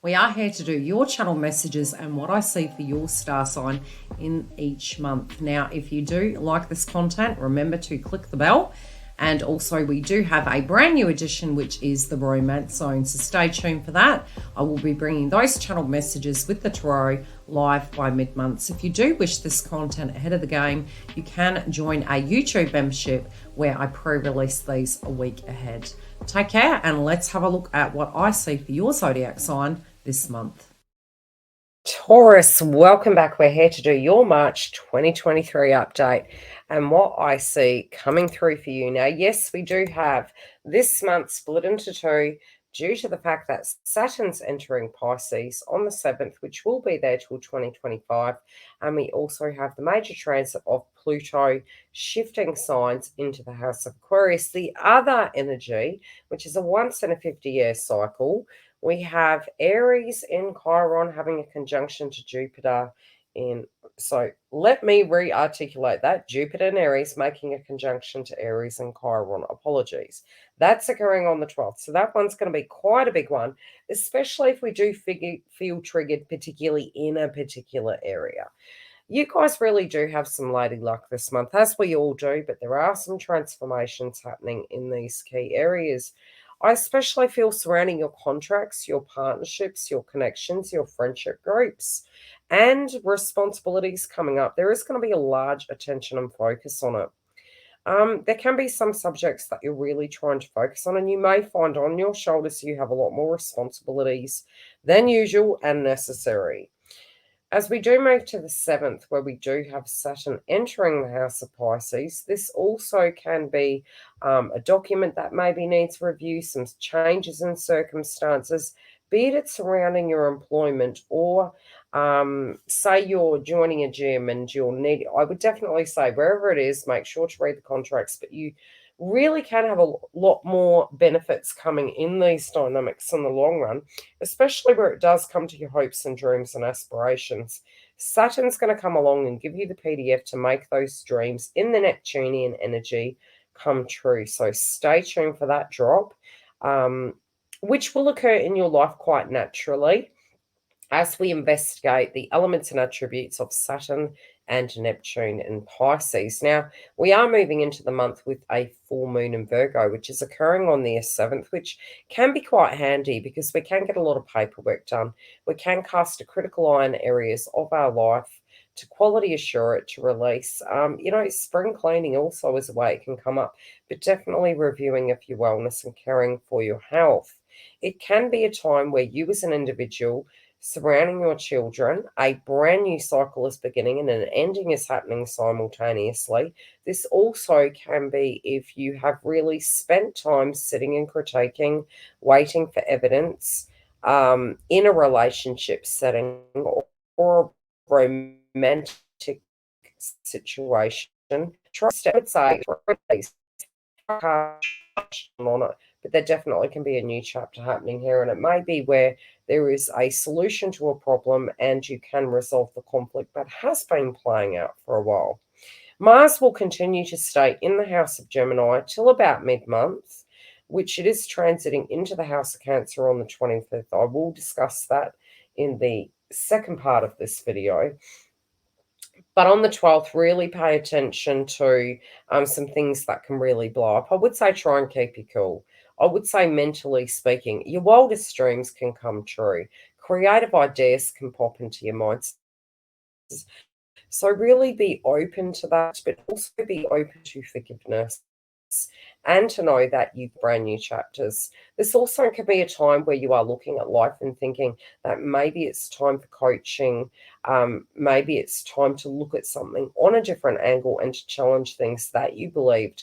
We are here to do your channel messages and what I see for your star sign in each month. Now, if you do like this content, remember to click the bell. And also we do have a brand new edition, which is the Romance Zone. So stay tuned for that. I will be bringing those channel messages with the tarot live by mid-month. So if you do wish this content ahead of the game, you can join a YouTube membership where I pre-release these a week ahead. Take care, and let's have a look at what I see for your zodiac sign this month. Taurus, welcome back. We're here to do your March 2023 update and what I see coming through for you. Now, yes, we do have this month split into two due to the fact that Saturn's entering Pisces on the 7th, which will be there till 2025. And we also have the major transit of Pluto shifting signs into the house of Aquarius. The other energy, which is a once in a 50-year cycle, we have Aries in Chiron having a conjunction to Jupiter in, so let me re-articulate that. Jupiter and Aries making a conjunction to Aries and Chiron. Apologies. That's occurring on the 12th. So that one's going to be quite a big one, especially if we do feel triggered, particularly in a particular area. You guys really do have some lady luck this month, as we all do, but there are some transformations happening in these key areas. I especially feel surrounding your contracts, your partnerships, your connections, your friendship groups, and responsibilities coming up. There is going to be a large attention and focus on it. There can be some subjects that you're really trying to focus on, and you may find on your shoulders you have a lot more responsibilities than usual and necessary. As we do move to the 7th, where we do have Saturn entering the house of Pisces, this also can be a document that maybe needs review, some changes in circumstances, be it surrounding your employment or say you're joining a gym and you'll need, I would definitely say wherever it is, make sure to read the contracts, but you really can have a lot more benefits coming in these dynamics in the long run, especially where it does come to your hopes and dreams and aspirations. Saturn's going to come along and give you the PDF to make those dreams in the Neptunian energy come true. So stay tuned for that drop, which will occur in your life quite naturally as we investigate the elements and attributes of Saturn and Neptune in Pisces. Now, we are moving into the month with a full moon in Virgo, which is occurring on the 7th, which can be quite handy because we can get a lot of paperwork done. We can cast a critical eye in areas of our life to quality assure it, to release. Spring cleaning also is a way it can come up, but definitely reviewing of your wellness and caring for your health. It can be a time where you as an individual surrounding your children, a brand new cycle is beginning and an ending is happening simultaneously. This also can be if you have really spent time sitting and critiquing, waiting for evidence in a relationship setting or a romantic situation. Trust, I would say, on it, but there definitely can be a new chapter happening here, and it may be where there is a solution to a problem and you can resolve the conflict that has been playing out for a while. Mars will continue to stay in the house of Gemini till about mid-month, which it is transiting into the house of Cancer on the 25th. I will discuss that in the second part of this video. But on the 12th, really pay attention to some things that can really blow up. I would say try and keep you cool. I would say mentally speaking, your wildest dreams can come true. Creative ideas can pop into your mind. So really be open to that, but also be open to forgiveness and to know that you've brand new chapters. This also could be a time where you are looking at life and thinking that maybe it's time for coaching, maybe it's time to look at something on a different angle and to challenge things that you believed.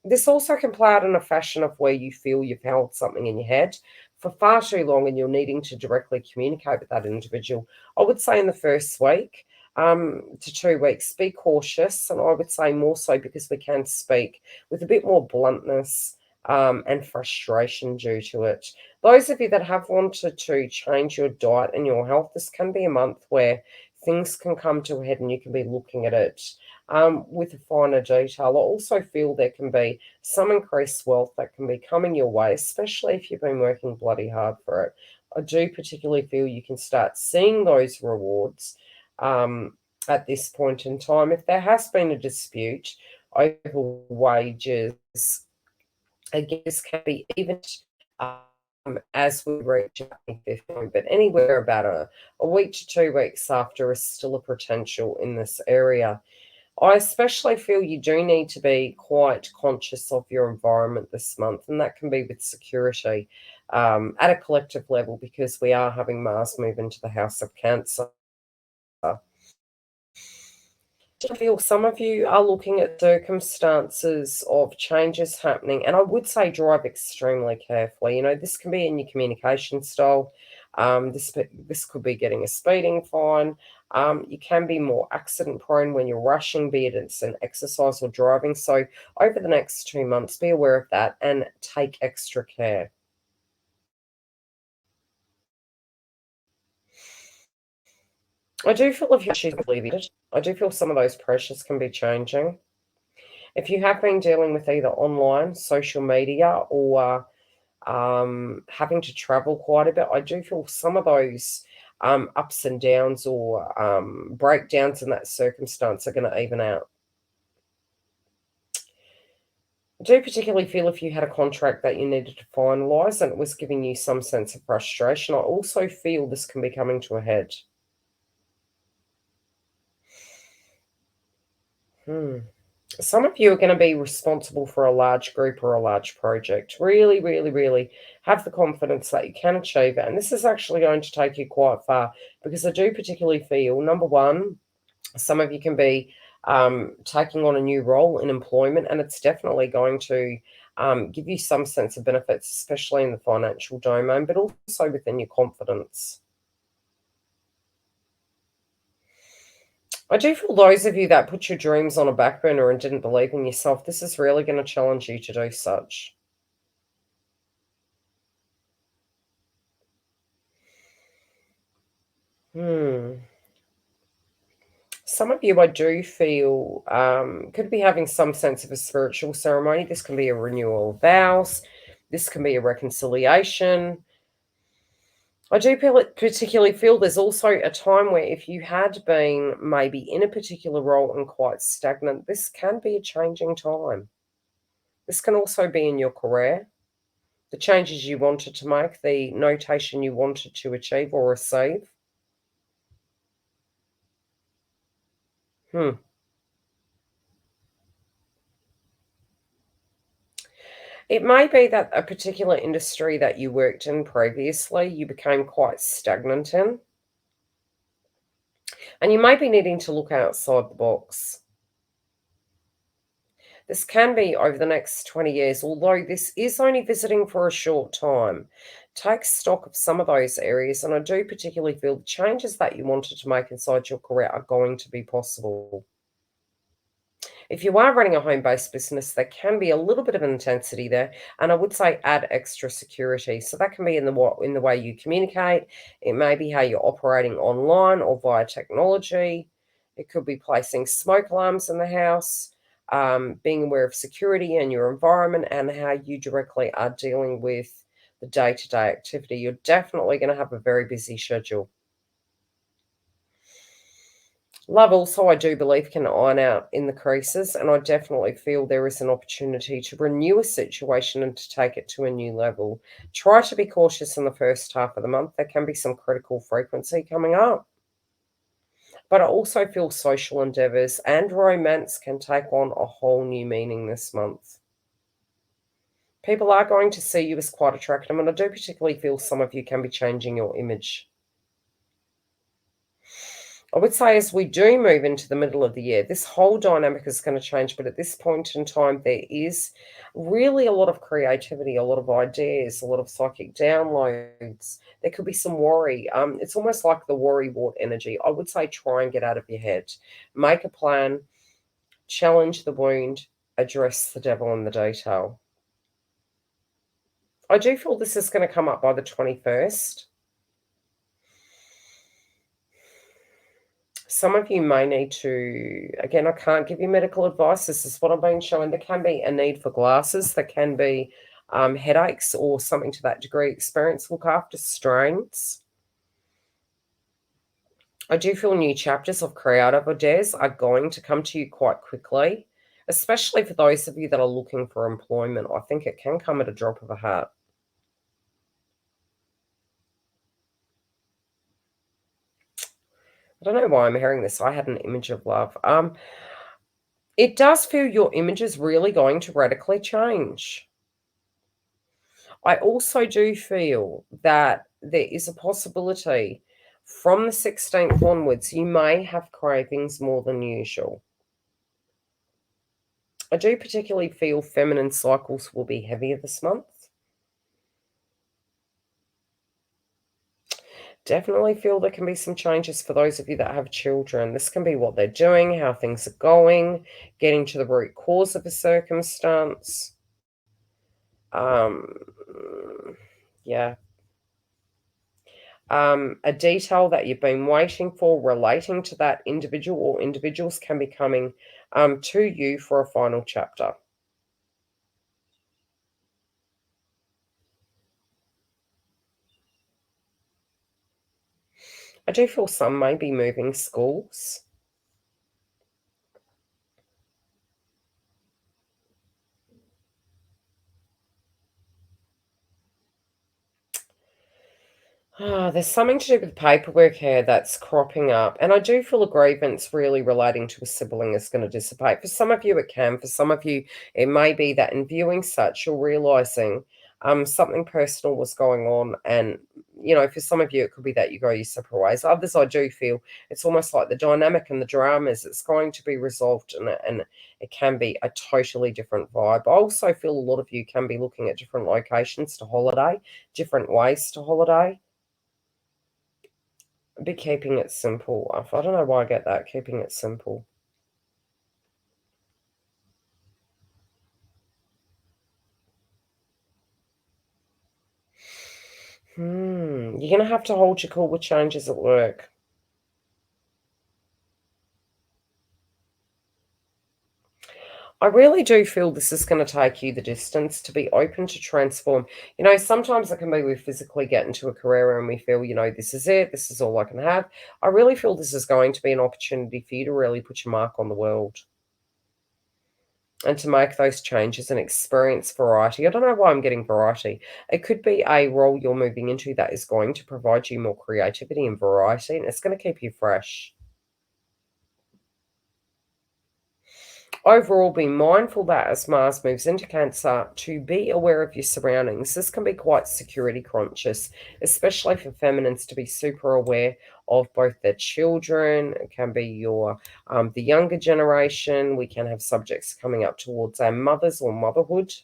This also can play out in a fashion of where you feel you've held something in your head for far too long and you're needing to directly communicate with that individual. I would say in the first week, to 2 weeks, be cautious, and I would say more so because we can speak with a bit more bluntness and frustration due to it. Those of you that have wanted to change your diet and your health, this can be a month where things can come to a head and you can be looking at it with a finer detail. I also feel there can be some increased wealth that can be coming your way, especially if you've been working bloody hard for it. I do particularly feel you can start seeing those rewards at this point in time. If there has been a dispute over wages, again, this can be even as we reach our 25th point, but anywhere about a week to 2 weeks after is still a potential in this area. I especially feel you do need to be quite conscious of your environment this month, and that can be with security at a collective level because we are having Mars move into the house of Cancer. I feel some of you are looking at circumstances of changes happening, and I would say drive extremely carefully. This can be in your communication style. This could be getting a speeding fine. You can be more accident prone when you're rushing, be it it's an exercise or driving. So over the next 2 months, be aware of that and take extra care. I do feel if you're alleviated, I do feel some of those pressures can be changing. If you have been dealing with either online, social media, or having to travel quite a bit, I do feel some of those ups and downs or breakdowns in that circumstance are going to even out. I do particularly feel if you had a contract that you needed to finalise and it was giving you some sense of frustration, I also feel this can be coming to a head. Some of you are going to be responsible for a large group or a large project. Really, really, really have the confidence that you can achieve it. And this is actually going to take you quite far because I do particularly feel, number one, some of you can be taking on a new role in employment, and it's definitely going to give you some sense of benefits, especially in the financial domain, but also within your confidence. I do feel those of you that put your dreams on a back burner and didn't believe in yourself, this is really going to challenge you to do such. Some of you, I do feel, could be having some sense of a spiritual ceremony. This can be a renewal of vows. This can be a reconciliation. I do particularly feel there's also a time where if you had been maybe in a particular role and quite stagnant, this can be a changing time. This can also be in your career, the changes you wanted to make, the notation you wanted to achieve or receive. Hmm. It may be that a particular industry that you worked in previously, you became quite stagnant in, and you may be needing to look outside the box. This can be over the next 20 years, although this is only visiting for a short time. Take stock of some of those areas, and I do particularly feel the changes that you wanted to make inside your career are going to be possible. If you are running a home-based business, there can be a little bit of intensity there, and I would say add extra security. So that can be in the way you communicate. It may be how you're operating online or via technology. It could be placing smoke alarms in the house, being aware of security and your environment, and how you directly are dealing with the day-to-day activity. You're definitely going to have a very busy schedule. Love also, I do believe, can iron out in the creases, and I definitely feel there is an opportunity to renew a situation and to take it to a new level. Try to be cautious in the first half of the month. There can be some critical frequency coming up. But I also feel social endeavors and romance can take on a whole new meaning this month. People are going to see you as quite attractive, and I do particularly feel some of you can be changing your image. I would say as we do move into the middle of the year, this whole dynamic is going to change. But at this point in time, there is really a lot of creativity, a lot of ideas, a lot of psychic downloads. There could be some worry. It's almost like the worry wart energy. I would say try and get out of your head. Make a plan, challenge the wound, address the devil in the detail. I do feel this is going to come up by the 21st. Some of you may need to, again, I can't give you medical advice. This is what I'm being shown. There can be a need for glasses. There can be headaches or something to that degree, experience look after strains. I do feel new chapters of creative ideas are going to come to you quite quickly, especially for those of you that are looking for employment. I think it can come at a drop of a hat. I don't know why I'm hearing this. I had an image of love. It does feel your image is really going to radically change. I also do feel that there is a possibility from the 16th onwards, you may have cravings more than usual. I do particularly feel feminine cycles will be heavier this month. Definitely feel there can be some changes for those of you that have children. This can be what they're doing, how things are going, getting to the root cause of a circumstance. Um, yeah. A detail that you've been waiting for relating to that individual or individuals can be coming to you for a final chapter. I do feel some may be moving schools. There's something to do with paperwork here that's cropping up. And I do feel a grievance really relating to a sibling is going to dissipate. For some of you, it can. For some of you, it may be that in viewing such, you're realizing something personal was going on. And, for some of you, it could be that you go your separate ways. Others, I do feel it's almost like the dynamic and the dramas. It's going to be resolved and it can be a totally different vibe. I also feel a lot of you can be looking at different locations to holiday, different ways to holiday. Be keeping it simple. I don't know why I get that, keeping it simple. You're going to have to hold your cool with changes at work. I really do feel this is going to take you the distance to be open to transform. Sometimes it can be we physically get into a career and we feel, this is it, this is all I can have. I really feel this is going to be an opportunity for you to really put your mark on the world and to make those changes and experience variety. I don't know why I'm getting variety. It could be a role you're moving into that is going to provide you more creativity and variety, and it's going to keep you fresh. Overall, be mindful that as Mars moves into Cancer, to be aware of your surroundings. This can be quite security conscious, especially for feminines to be super aware of both their children. It can be the younger generation. We can have subjects coming up towards our mothers or motherhood.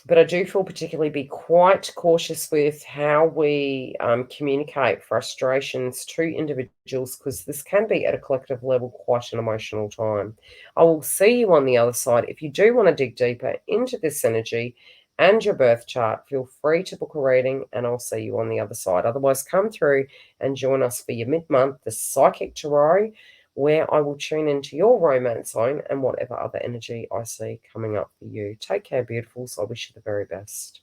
But I do feel particularly be quite cautious with how we communicate frustrations to individuals, because this can be at a collective level quite an emotional time. I will see you on the other side. If you do want to dig deeper into this energy and your birth chart, feel free to book a reading and I'll see you on the other side. Otherwise, come through and join us for your mid-month, the Psychic Tarot, where I will tune into your romance zone and whatever other energy I see coming up for you. Take care, beautifuls. I wish you the very best.